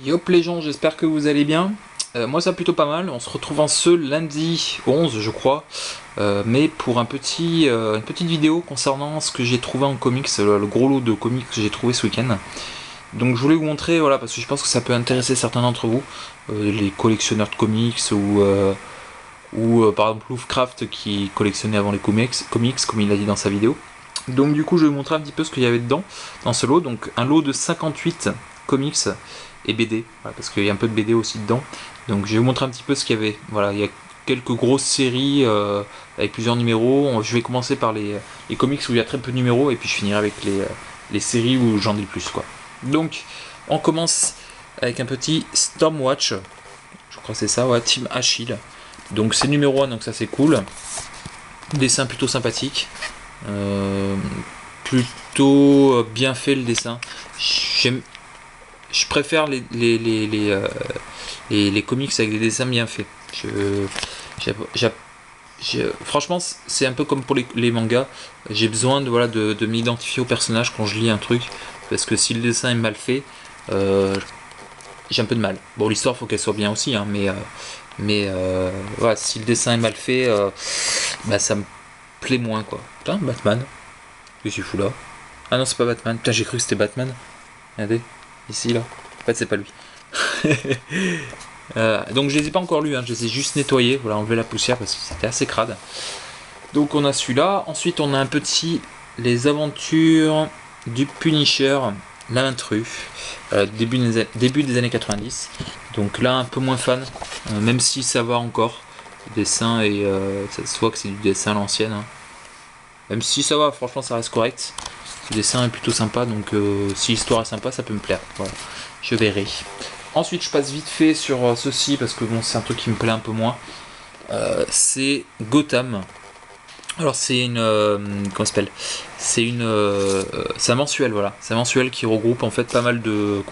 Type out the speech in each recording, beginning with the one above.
Yop les gens, j'espère que vous allez bien. Moi ça va plutôt pas mal, on se retrouve en ce lundi 11 je crois, mais pour une petite vidéo concernant ce que j'ai trouvé en comics, le gros lot de comics que j'ai trouvé ce week-end. Donc je voulais vous montrer, voilà, parce que je pense que ça peut intéresser certains d'entre vous, les collectionneurs de comics ou par exemple Lovecraft qui collectionnait avant les comics comme il a dit dans sa vidéo. Donc du coup je vais vous montrer un petit peu ce qu'il y avait dedans, dans ce lot, donc un lot de 58 comics et BD, voilà, parce qu'il y a un peu de BD aussi dedans. Donc je vais vous montrer un petit peu ce qu'il y avait. Voilà, il y a quelques grosses séries avec plusieurs numéros. Je vais commencer par les comics où il y a très peu de numéros et puis je finirai avec les séries où j'en ai le plus, quoi. Donc on commence avec un petit Stormwatch, je crois que c'est ça, ouais, Team Achille. Donc c'est numéro 1, donc ça c'est cool. Dessin plutôt sympathique. Plutôt bien fait le dessin. Je préfère les comics avec des dessins bien faits. Franchement, c'est un peu comme pour les mangas. J'ai besoin de m'identifier au personnage quand je lis un truc. Parce que si le dessin est mal fait, j'ai un peu de mal. Bon, l'histoire, faut qu'elle soit bien aussi, hein, mais voilà, si le dessin est mal fait, bah, ça me plaît moins, quoi. Putain, Batman. Qu'est-ce que je fous là? Ah non, c'est pas Batman. Putain, j'ai cru que c'était Batman. Regardez, ici, là. En fait, c'est pas lui. Donc je les ai pas encore lus, hein, je les ai juste nettoyés, voilà, enlever la poussière parce que c'était assez crade. Donc on a celui-là. Ensuite on a un petit Les Aventures du Punisher, l'intrus, début des années 90. Donc là un peu moins fan, même si ça va encore. Le dessin et ça se voit que c'est du dessin à l'ancienne, hein. Même si ça va, franchement ça reste correct. Le dessin est plutôt sympa, donc si l'histoire est sympa, ça peut me plaire. Voilà, je verrai. Ensuite, je passe vite fait sur ceci parce que bon, c'est un truc qui me plaît un peu moins. C'est Gotham. Alors c'est une comment ça s'appelle? C'est un mensuel, voilà. C'est un mensuel qui regroupe en fait pas mal de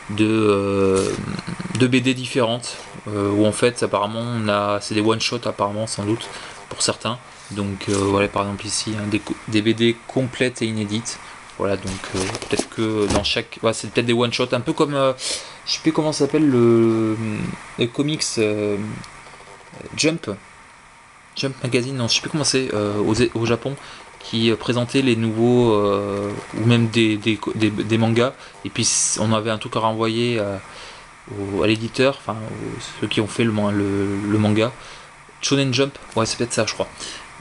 de BD différentes où en fait apparemment c'est des one shot apparemment sans doute pour certains. Donc voilà, par exemple ici hein, des BD complètes et inédites. Voilà, donc peut-être que dans chaque... Ouais, c'est peut-être des one-shot, un peu comme... je sais plus comment ça s'appelle le comics Jump Magazine, non, je sais plus comment c'est, au Japon, qui présentait les nouveaux... ou même des mangas, et puis on avait un truc à renvoyer à l'éditeur, enfin ceux qui ont fait le manga. Shonen Jump, ouais c'est peut-être ça je crois.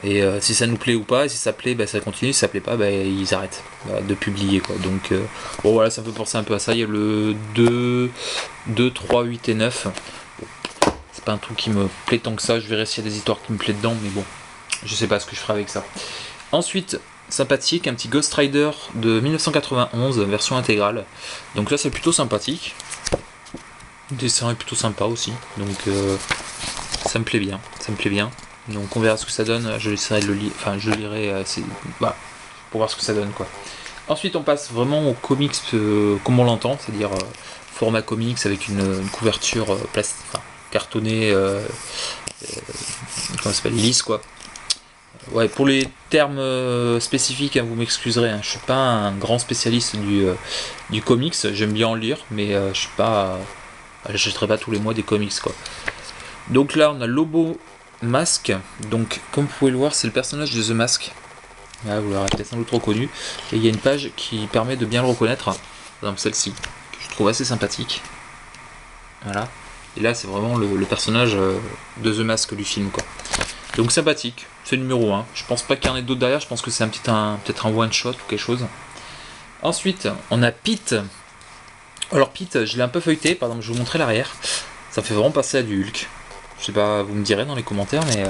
Et si ça nous plaît ou pas, et si ça plaît, bah, ça continue, si ça plaît pas, bah, ils arrêtent de publier, quoi. Donc bon voilà, ça me fait penser un peu à ça. Il y a le 2, 3, 8 et 9. Bon, c'est pas un truc qui me plaît tant que ça, je verrai s'il y a des histoires qui me plaisent dedans, mais bon, je sais pas ce que je ferai avec ça. Ensuite, sympathique, un petit Ghost Rider de 1991, version intégrale. Donc là c'est plutôt sympathique. Le dessin est plutôt sympa aussi, donc ça me plaît bien, ça me plaît bien. Donc on verra ce que ça donne, je laisserai le lire, enfin je lirai bah, pour voir ce que ça donne, quoi. Ensuite on passe vraiment aux comics comme on l'entend, c'est-à-dire format comics avec une couverture cartonnée, comment ça s'appelle, lisse, quoi. Ouais, pour les termes spécifiques, hein, vous m'excuserez, hein, je suis pas un grand spécialiste du comics, j'aime bien en lire, mais je suis pas, j'achèterai pas tous les mois des comics, quoi. Donc là on a Lobo Mask, donc comme vous pouvez le voir c'est le personnage de The Mask. Là, vous l'aurez peut-être sans doute reconnu, et il y a une page qui permet de bien le reconnaître, donc celle-ci, que je trouve assez sympathique. Voilà, et là c'est vraiment le personnage de The Mask du film, quoi. Donc sympathique, c'est le numéro 1, je pense pas qu'il y en ait d'autres derrière, je pense que c'est peut-être un one shot ou quelque chose. Ensuite on a Pete. Alors Pete, je l'ai un peu feuilleté, par exemple je vais vous montrer l'arrière, ça me fait vraiment passer à du Hulk. Je sais pas, vous me direz dans les commentaires, mais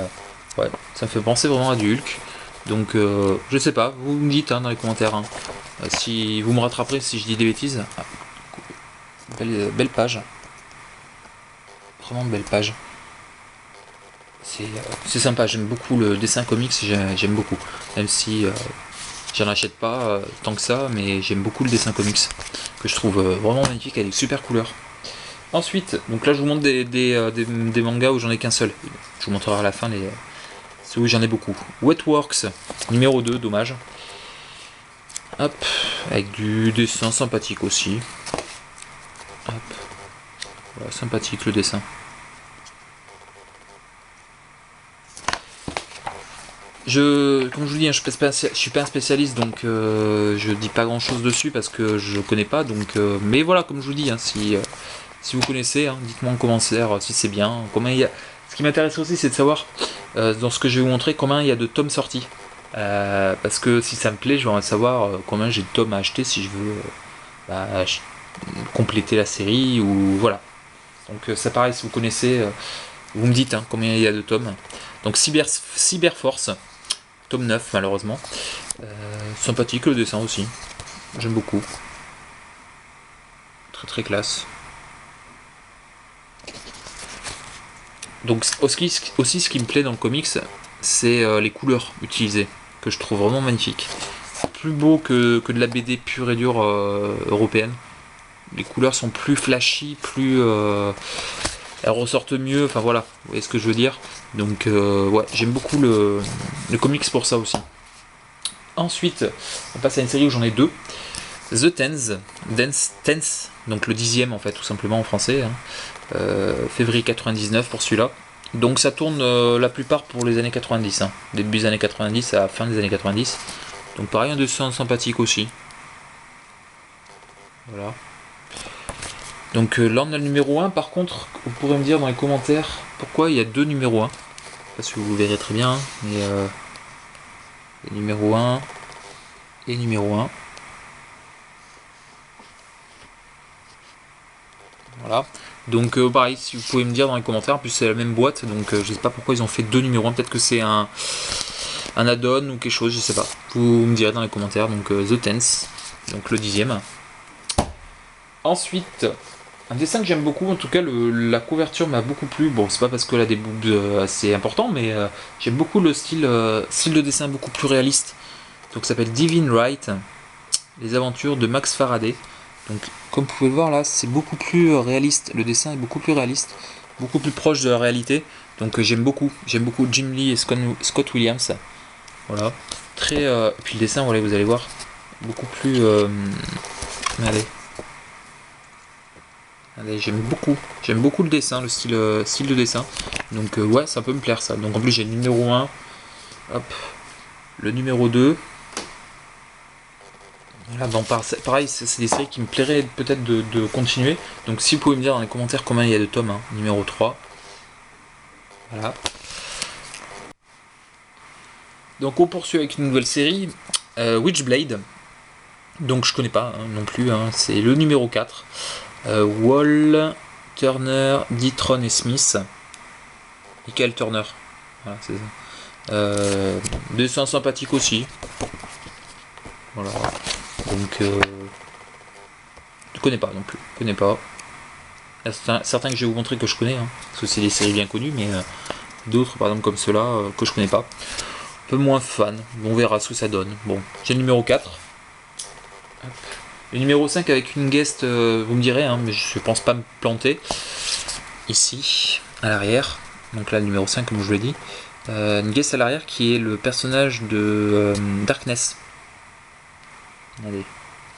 ouais, ça me fait penser vraiment à du Hulk. Donc, je sais pas, vous me dites hein, dans les commentaires. Hein, si vous me rattraperez si je dis des bêtises. Ah, belle page. Vraiment belle page. C'est sympa, j'aime beaucoup le dessin comics, j'aime beaucoup. Même si j'en achète pas tant que ça, mais j'aime beaucoup le dessin comics. Que je trouve vraiment magnifique, avec super couleurs. Ensuite, donc là je vous montre des mangas où j'en ai qu'un seul. Je vous montrerai à la fin ceux où j'en ai beaucoup. Wetworks, numéro 2, dommage. Hop, avec du dessin sympathique aussi. Hop. Voilà, sympathique le dessin. Comme je vous dis, hein, je suis pas un spécialiste, donc je dis pas grand chose dessus parce que je connais pas. Donc, mais voilà, comme je vous dis, hein, si vous connaissez, hein, dites-moi en commentaire si c'est bien. Combien il y a... Ce qui m'intéresse aussi, c'est de savoir dans ce que je vais vous montrer combien il y a de tomes sortis. Parce que si ça me plaît, je vais savoir combien j'ai de tomes à acheter si je veux compléter la série ou voilà. Donc ça pareil, si vous connaissez, vous me dites hein, combien il y a de tomes. Donc Cyberforce. Tome 9 malheureusement. Sympathique le dessin aussi. J'aime beaucoup. Très très classe. Donc aussi ce qui me plaît dans le comics, c'est les couleurs utilisées, que je trouve vraiment magnifiques. Plus beau que de la BD pure et dure européenne. Les couleurs sont plus flashy, plus... elles ressortent mieux, enfin voilà, vous voyez ce que je veux dire. Donc ouais, j'aime beaucoup le comics pour ça aussi. Ensuite, on passe à une série où j'en ai deux. The Tens, donc le 10e en fait, tout simplement en français. Hein. Février 99 pour celui-là. Donc ça tourne la plupart pour les années 90. Hein. Début des années 90 à fin des années 90. Donc pareil, un dessin sympathique aussi. Voilà. Donc là on a le numéro 1. Par contre, vous pourrez me dire dans les commentaires pourquoi il y a deux numéros 1. Parce que vous verrez très bien. Mais numéro 1 et numéro 1. Voilà. Donc pareil, si vous pouvez me dire dans les commentaires, en plus c'est la même boîte, donc je sais pas pourquoi ils ont fait deux numéros 1, peut-être que c'est un add-on ou quelque chose, je sais pas. Vous me direz dans les commentaires, donc The Tens, donc le 10e. Ensuite, un dessin que j'aime beaucoup, en tout cas la couverture m'a beaucoup plu. Bon, c'est pas parce qu'elle a des boobs assez importants, mais j'aime beaucoup le style de dessin beaucoup plus réaliste. Donc ça s'appelle Divine Right, les aventures de Max Faraday. Donc comme vous pouvez le voir là, c'est beaucoup plus réaliste, le dessin est beaucoup plus réaliste, beaucoup plus proche de la réalité. Donc j'aime beaucoup Jim Lee et Scott Williams. Voilà, très et puis le dessin, voilà, vous allez voir, beaucoup plus allez, j'aime beaucoup le dessin, le style de dessin. Donc ouais, ça peut me plaire ça. Donc en plus j'ai le numéro 1, hop, le numéro 2. Voilà, bon, pareil, c'est des séries qui me plairaient peut-être de continuer. Donc si vous pouvez me dire dans les commentaires combien il y a de tomes, hein, numéro 3. Voilà. Donc on poursuit avec une nouvelle série, Witchblade. Donc je connais pas hein, non plus, hein, c'est le numéro 4. Wall, Turner, Ditron et Smith. Michael Turner. Voilà, c'est ça. Dessin sympathique aussi. Voilà. Donc, je connais pas non plus. Je connais pas. Certains que je vais vous montrer que je connais, hein, parce que c'est des séries bien connues, mais d'autres, par exemple comme ceux-là, que je connais pas. Un peu moins fan. On verra ce que ça donne. Bon, j'ai le numéro 4. Hop. Le numéro 5 avec une guest, vous me direz, hein, mais je pense pas me planter. Ici, à l'arrière. Donc là, le numéro 5, comme je vous l'ai dit. Une guest à l'arrière qui est le personnage de Darkness. Allez,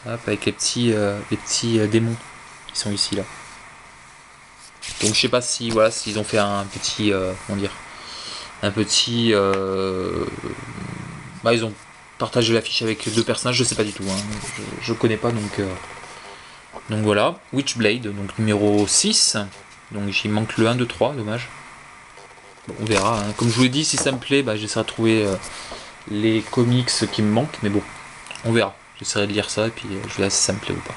hop, avec les petits démons qui sont ici là. Donc je sais pas si voilà s'ils ont fait un petit comment dire, un petit ils ont partagé l'affiche avec deux personnages, je sais pas du tout, hein. Je connais pas donc voilà. Witchblade, donc numéro 6. Donc il manque le 1, 2, 3, dommage. Bon, on verra, hein. Comme je vous l'ai dit, si ça me plaît, j'essaierai de trouver les comics qui me manquent, mais bon, on verra. J'essaierai de lire ça et puis je verrai si ça me plaît ou pas.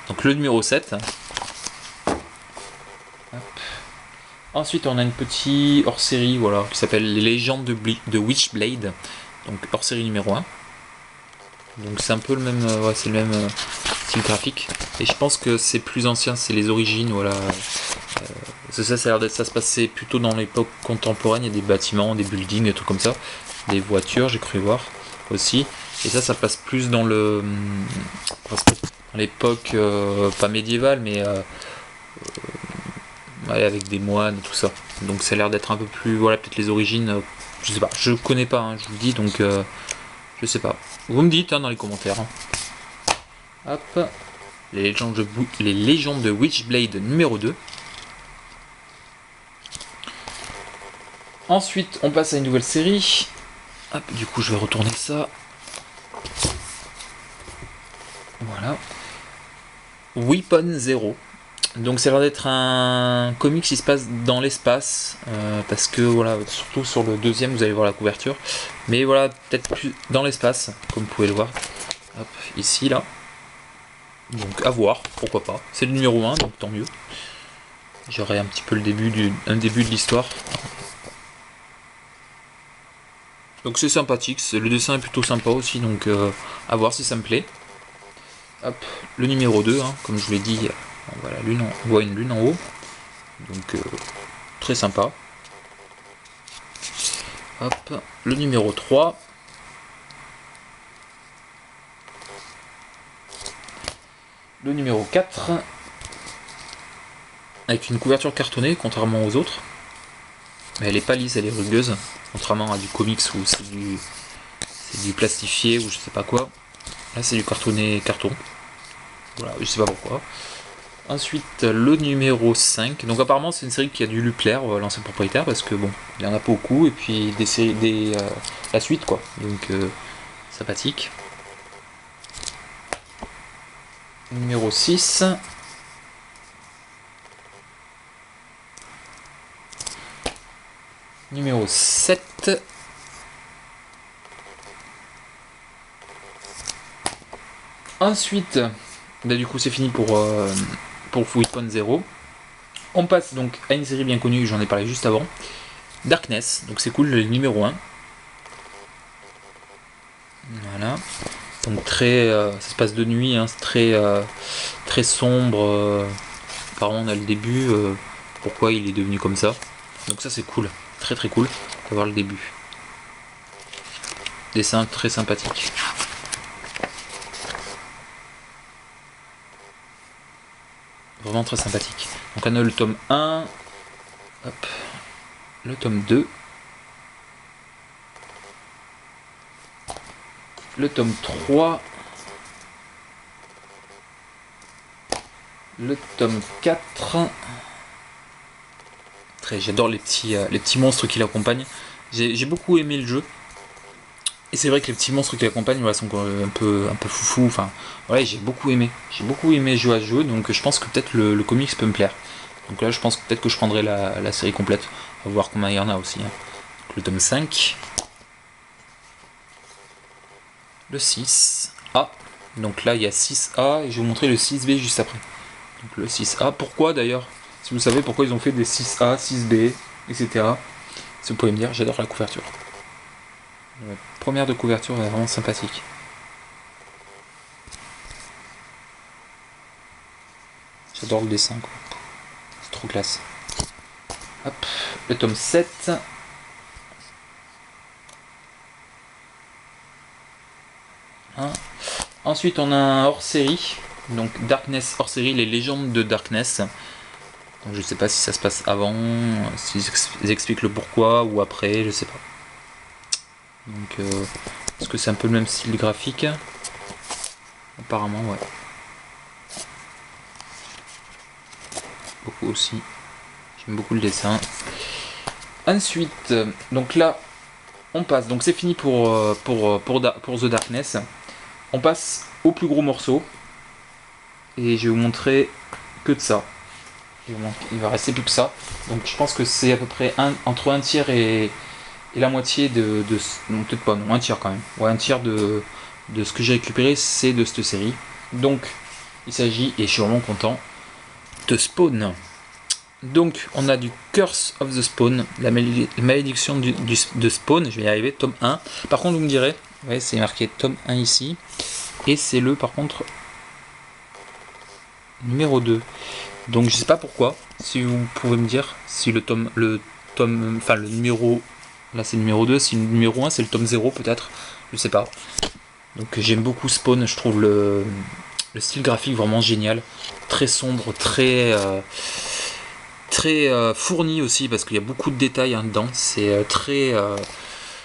Donc le numéro 7. Hop. Ensuite on a une petite hors-série voilà, qui s'appelle Les légendes de Witchblade. Donc hors-série numéro 1. Donc c'est un peu le même, c'est le même style graphique. Et je pense que c'est plus ancien, c'est les origines, voilà. Ça a l'air d'être, ça se passait plutôt dans l'époque contemporaine, il y a des bâtiments, des buildings, des trucs comme ça. Des voitures, j'ai cru voir aussi. Et ça passe plus dans l'époque, pas médiévale, mais avec des moines et tout ça. Donc ça a l'air d'être un peu plus, voilà, peut-être les origines, je sais pas, je connais pas, hein, je vous le dis, donc je sais pas. Vous me dites hein, dans les commentaires. Hein. Hop, les légendes de Witchblade numéro 2. Ensuite, on passe à une nouvelle série. Hop, du coup, je vais retourner ça. Voilà. Weapon Zero. Donc ça a l'air d'être un comics qui se passe dans l'espace, parce que voilà, surtout sur le deuxième, vous allez voir la couverture. Mais voilà, peut-être plus dans l'espace, comme vous pouvez le voir. Hop, ici, là. Donc à voir, pourquoi pas. C'est le numéro 1, donc tant mieux. J'aurai un petit peu un début de l'histoire. Donc c'est sympathique, le dessin est plutôt sympa aussi, donc à voir si ça me plaît. Hop, le numéro 2, hein, comme je vous l'ai dit, on voit une lune en haut. Donc très sympa. Hop, le numéro 3. Le numéro 4. Avec une couverture cartonnée, contrairement aux autres. Mais elle est pas lisse, elle est rugueuse. Contrairement à du comics où c'est du plastifié ou je sais pas quoi. Là c'est du cartonné carton. Voilà, je sais pas pourquoi. Ensuite, le numéro 5. Donc apparemment c'est une série qui a dû lui plaire, l'ancien propriétaire, parce que bon, il y en a pas beaucoup, et puis des séries, la suite quoi. Donc sympathique. Numéro 6. Numéro 7. Ensuite, bah, du coup c'est fini pour Weapon Zero. On passe donc à une série bien connue, j'en ai parlé juste avant. Darkness, donc c'est cool, le numéro 1. Voilà. Donc très, ça se passe de nuit, hein, c'est très sombre. Apparemment on a le début, pourquoi il est devenu comme ça. Donc ça c'est cool, très très cool d'avoir le début. Dessin très sympathique. Vraiment très sympathique. Donc on a le tome 1, hop, le tome 2, le tome 3, le tome 4. J'adore les petits monstres qui l'accompagnent. J'ai beaucoup aimé le jeu. Et c'est vrai que les petits monstres qui l'accompagnent, voilà, sont un peu foufou. Enfin, ouais, j'ai beaucoup aimé. J'ai beaucoup aimé jouer à ce jeu, donc je pense que peut-être le comics peut me plaire. Donc là, je pense que peut-être que je prendrai la série complète. On va voir combien il y en a aussi. Hein. Donc, le tome 5. Le 6A. Donc là, il y a 6A et je vais vous montrer le 6B juste après. Donc le 6A. Pourquoi d'ailleurs? Si vous savez pourquoi ils ont fait des 6A, 6B, etc. Si vous pouvez me dire, j'adore la couverture. La première de couverture est vraiment sympathique. J'adore le dessin, quoi. C'est trop classe. Hop, le tome 7. Hein. Ensuite, on a un hors-série. Donc Darkness hors-série, les légendes de Darkness. Donc, je sais pas si ça se passe avant, s'ils expliquent le pourquoi ou après, je sais pas. Donc, est-ce que c'est un peu le même style graphique? Apparemment, ouais. Beaucoup aussi. J'aime beaucoup le dessin. Ensuite, donc là, on passe. Donc c'est fini pour The Darkness. On passe au plus gros morceau. Et je vais vous montrer que de ça. Il va rester plus que ça. Donc je pense que c'est à peu près entre un tiers et la moitié de non, peut-être pas, non, un tiers quand même. Ouais, un tiers de ce que j'ai récupéré, c'est de cette série. Donc il s'agit, et je suis vraiment content, de Spawn. Donc on a du Curse of the Spawn, la malédiction de Spawn, je vais y arriver, tome 1. Par contre vous me direz, ouais, c'est marqué tome 1 ici, et c'est par contre numéro 2. Donc je sais pas pourquoi, si vous pouvez me dire si le numéro, là c'est le numéro 2, si le numéro 1 c'est le tome 0 peut-être, je sais pas. Donc j'aime beaucoup Spawn, je trouve le style graphique vraiment génial, très sombre, très fourni aussi, parce qu'il y a beaucoup de détails hein, dedans, c'est très...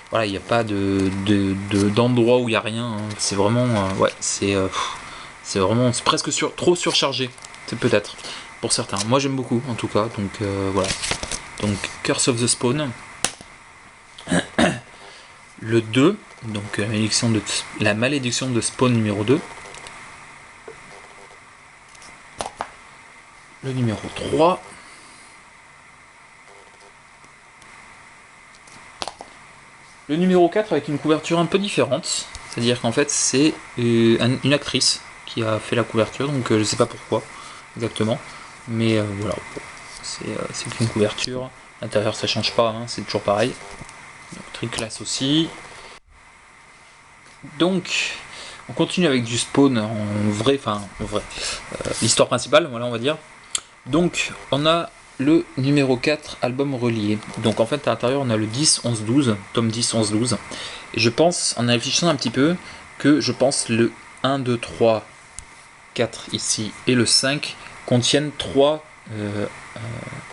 voilà, il n'y a pas d'endroit où il n'y a rien, hein. C'est vraiment... ouais, c'est vraiment... C'est presque trop surchargé, c'est peut-être, pour certains. Moi j'aime beaucoup en tout cas, donc voilà. Donc Curse of the Spawn. Le 2, donc la malédiction de Spawn numéro 2. Le numéro 3. Le numéro 4 avec une couverture un peu différente. C'est-à-dire qu'en fait c'est une actrice qui a fait la couverture, donc je sais pas pourquoi exactement. Mais voilà, c'est qu'une couverture. L'intérieur ça change pas, hein, c'est toujours pareil. Donc, très classe aussi. Donc on continue avec du Spawn en vrai, l'histoire principale, voilà on va dire. Donc on a le numéro 4 album relié. Donc en fait à l'intérieur on a le 10, 11, 12, tome 10, 11, 12. Et je pense, en réfléchissant un petit peu, que je pense le 1, 2, 3, 4 ici et le 5 contiennent 3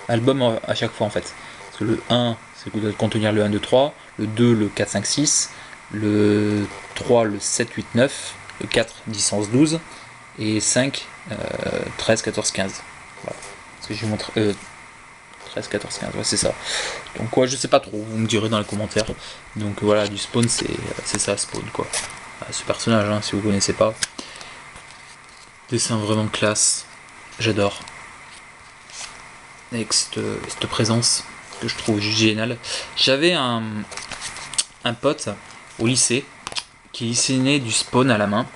albums à chaque fois en fait. Parce que le 1 c'est de contenir le 1, 2, 3, le 2 le 4, 5, 6, le 3 le 7, 8, 9, le 4 10, 11, 12 et 5 13, 14, 15. Voilà. Parce que je vous montre 13, 14, 15, ouais c'est ça. Donc ouais je sais pas trop, vous me direz dans les commentaires. Donc voilà, du Spawn c'est ça Spawn quoi. Ce personnage hein, si vous connaissez pas. Dessin vraiment classe, j'adore. Avec cette présence que je trouve géniale. J'avais un pote au lycée qui dessinait du Spawn à la main,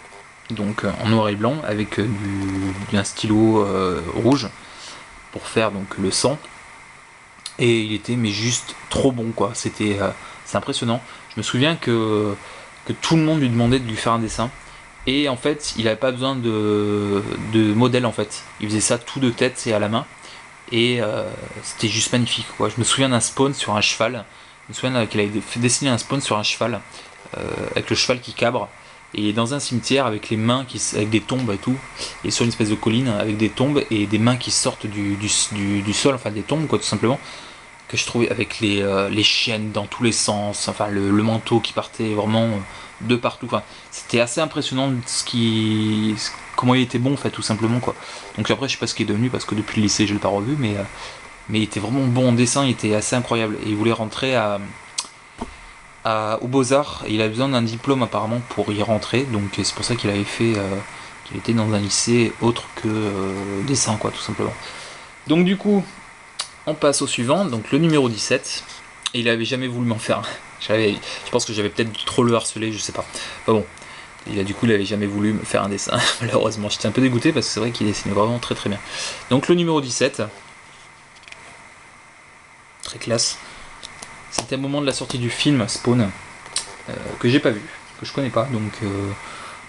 donc en noir et blanc, avec un stylo rouge pour faire donc le sang. Et il était mais juste trop bon quoi. C'est impressionnant. Je me souviens que tout le monde lui demandait de lui faire un dessin. Et en fait, il n'avait pas besoin de modèle en fait. Il faisait ça tout de tête et à la main. Et c'était juste magnifique quoi. Je me souviens d'un Spawn sur un cheval. Je me souviens qu'il avait fait dessiner un Spawn sur un cheval. Avec le cheval qui cabre. Et il est dans un cimetière avec les mains avec des tombes et tout. Et sur une espèce de colline avec des tombes et des mains qui sortent du sol, enfin des tombes quoi tout simplement. Que je trouvais avec les chaînes dans tous les sens, enfin le manteau qui partait vraiment de partout. Enfin, c'était assez impressionnant comment il était bon en fait tout simplement quoi. Donc après je sais pas ce qu'il est devenu parce que depuis le lycée je l'ai pas revu, mais il était vraiment bon en dessin, il était assez incroyable et il voulait rentrer aux Beaux-Arts et il avait besoin d'un diplôme apparemment pour y rentrer, donc c'est pour ça qu'il avait fait qu'il était dans un lycée autre que dessin quoi tout simplement. Donc du coup on passe au suivant, donc le numéro 17. Et il avait jamais voulu m'en faire. Je pense que j'avais peut-être trop le harcelé, je sais pas. Enfin bon, il avait jamais voulu me faire un dessin, malheureusement. J'étais un peu dégoûté parce que c'est vrai qu'il dessinait vraiment très très bien. Donc le numéro 17. Très classe. C'était le moment de la sortie du film Spawn, que j'ai pas vu, que je connais pas. Donc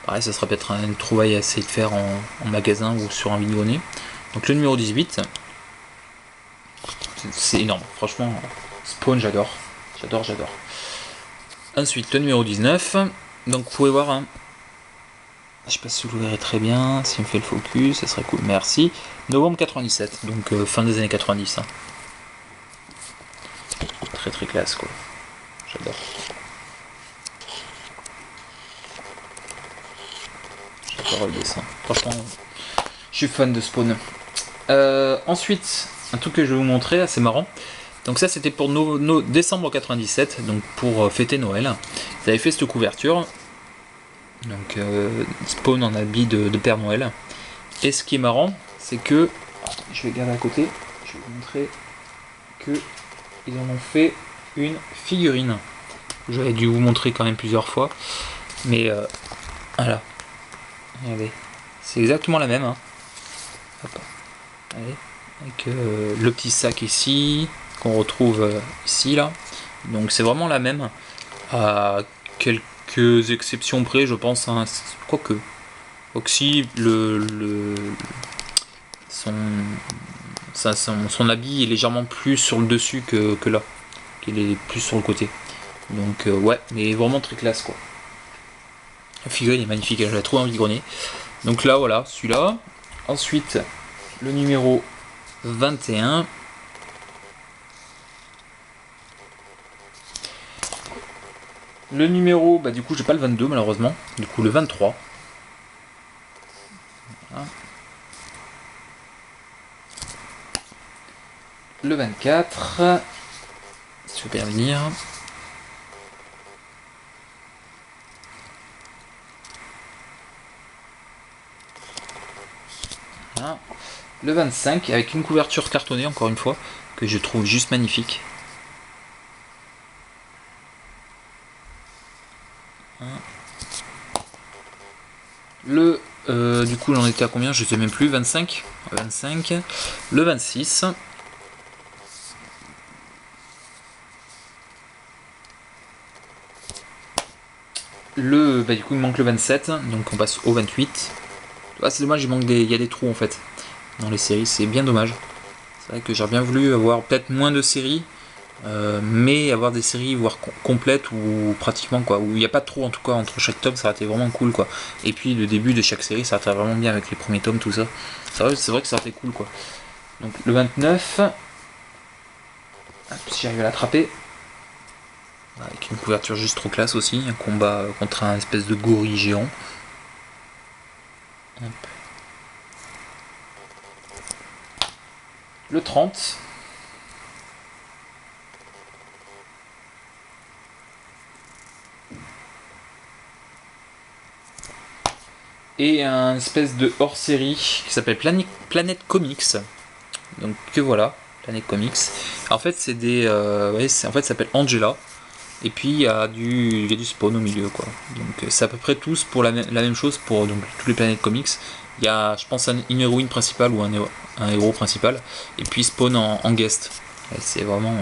pareil, ça sera peut-être une trouvaille à essayer de faire en magasin ou sur un vidéoné. Donc le numéro 18. C'est énorme, franchement. Spawn, j'adore. J'adore. Ensuite, le numéro 19. Donc, vous pouvez voir. Hein, je sais pas si vous le verrez très bien. Si on fait le focus, ça serait cool. Merci. Novembre 97. Donc, fin des années 90. Hein. Très très classe, quoi. J'adore. J'adore le dessin. Franchement, je suis fan de Spawn. Ensuite, un truc que je vais vous montrer, assez marrant. Donc ça c'était pour décembre 97, donc pour fêter Noël. Ils avaient fait cette couverture. Donc Spawn en habit de Père Noël. Et ce qui est marrant, c'est que, je vais garder à côté, je vais vous montrer que ils en ont fait une figurine. J'avais dû vous montrer quand même plusieurs fois. Mais voilà. Regardez. C'est exactement la même. Hein. Hop. Allez. Avec le petit sac ici. Qu'on retrouve ici là, donc c'est vraiment la même à quelques exceptions près je pense, hein. Quoique Oxy son habit est légèrement plus sur le dessus que là, qu'il est plus sur le côté, donc ouais, mais vraiment très classe quoi. La figurine est magnifique, je la trouve en vide-grenier. Donc là voilà, celui-là. Ensuite le numéro 21. Le numéro, bah du coup j'ai pas le 22 malheureusement, du coup le 23. Voilà. Le 24. Si je peux bien venir. Voilà. Le 25 avec une couverture cartonnée encore une fois que je trouve juste magnifique. Le du coup j'en étais à combien, je sais même plus. 25. Le 26. Du coup il manque le 27, donc on passe au 28. Ah, c'est dommage, il y a des trous en fait dans les séries, c'est bien dommage. C'est vrai que j'aurais bien voulu avoir peut-être moins de séries, mais avoir des séries voire complètes ou pratiquement quoi, où il n'y a pas de trou en tout cas entre chaque tome, ça aurait été vraiment cool quoi. Et puis le début de chaque série, ça aurait été vraiment bien avec les premiers tomes, tout ça. C'est vrai que ça aurait été cool quoi. Donc le 29, si j'arrive à l'attraper, avec une couverture juste trop classe aussi, un combat contre un espèce de gorille géant. Hop. Le 30. Et un espèce de hors-série qui s'appelle Planet Comics. Donc que voilà, Planet Comics. En fait, c'est des, en fait, ça s'appelle Angela. Et puis il y a du Spawn au milieu, quoi. Donc c'est à peu près tous pour la même chose pour donc tous les Planet Comics. Il y a, je pense, une héroïne principale ou un héros principal. Et puis Spawn en guest. C'est vraiment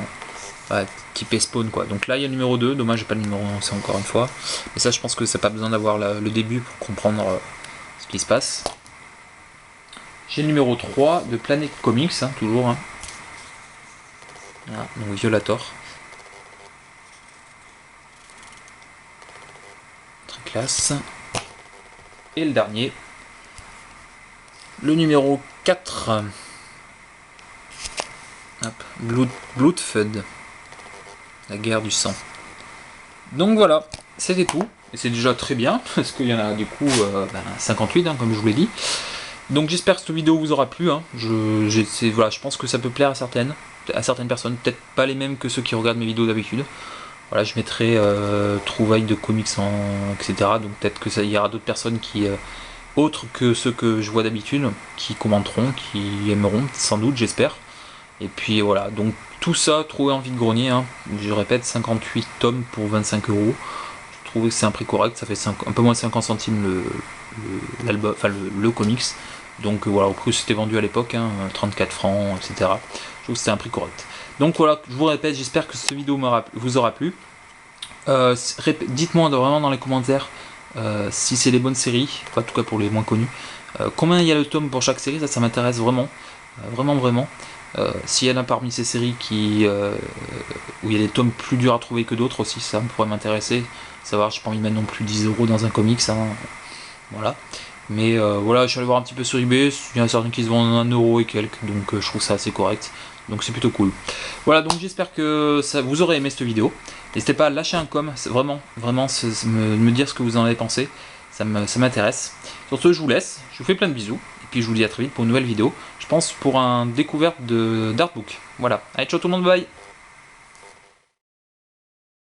typé Spawn, quoi. Donc là il y a le numéro 2. Dommage, j'ai pas le numéro 1, c'est encore une fois. Mais ça, je pense que ça n'a pas besoin d'avoir le début pour comprendre ce qui se passe. J'ai le numéro 3 de Planet Comics, hein, toujours. Hein. Voilà, donc Violator. Très classe. Et le dernier. Le numéro 4. Hop, Bloodfeud. La guerre du sang. Donc voilà, c'était tout. Et c'est déjà très bien, parce qu'il y en a du coup 58, hein, comme je vous l'ai dit. Donc j'espère que cette vidéo vous aura plu. Hein. Voilà, je pense que ça peut plaire à certaines personnes. Peut-être pas les mêmes que ceux qui regardent mes vidéos d'habitude. Voilà, je mettrai trouvailles de comics, etc. Donc peut-être que il y aura d'autres personnes qui, autres que ceux que je vois d'habitude, qui commenteront, qui aimeront, sans doute, j'espère. Et puis voilà, donc tout ça trouvé en vide-grenier. Hein. Je répète, 58 tomes pour 25 €. Je trouve que c'est un prix correct, ça fait un peu moins de 50 centimes l'album, enfin le comics. Donc voilà, au prix où c'était vendu à l'époque, hein, 34 francs, etc. Je trouve que c'était un prix correct. Donc voilà, je vous répète, j'espère que cette vidéo vous aura plu. Dites-moi vraiment dans les commentaires si c'est les bonnes séries, en tout cas pour les moins connus. Combien il y a le tome pour chaque série, ça m'intéresse vraiment. Vraiment. S'il y en a parmi ces séries où il y a des tomes plus durs à trouver que d'autres aussi, ça pourrait m'intéresser. Savoir, j'ai pas envie de mettre non plus 10 € dans un comics, hein. Voilà. Mais voilà, je suis allé voir un petit peu sur eBay, il y en a certains qui se vendent 1 € et quelques, donc je trouve ça assez correct. Donc c'est plutôt cool. Voilà, donc j'espère que vous aurez aimé cette vidéo. N'hésitez pas à lâcher un com, vraiment, me dire ce que vous en avez pensé. Ça m'intéresse. Sur ce, je vous laisse, je vous fais plein de bisous. Et puis je vous dis à très vite pour une nouvelle vidéo. Je pense pour un découverte d'artbook. Voilà, allez, ciao tout le monde, bye.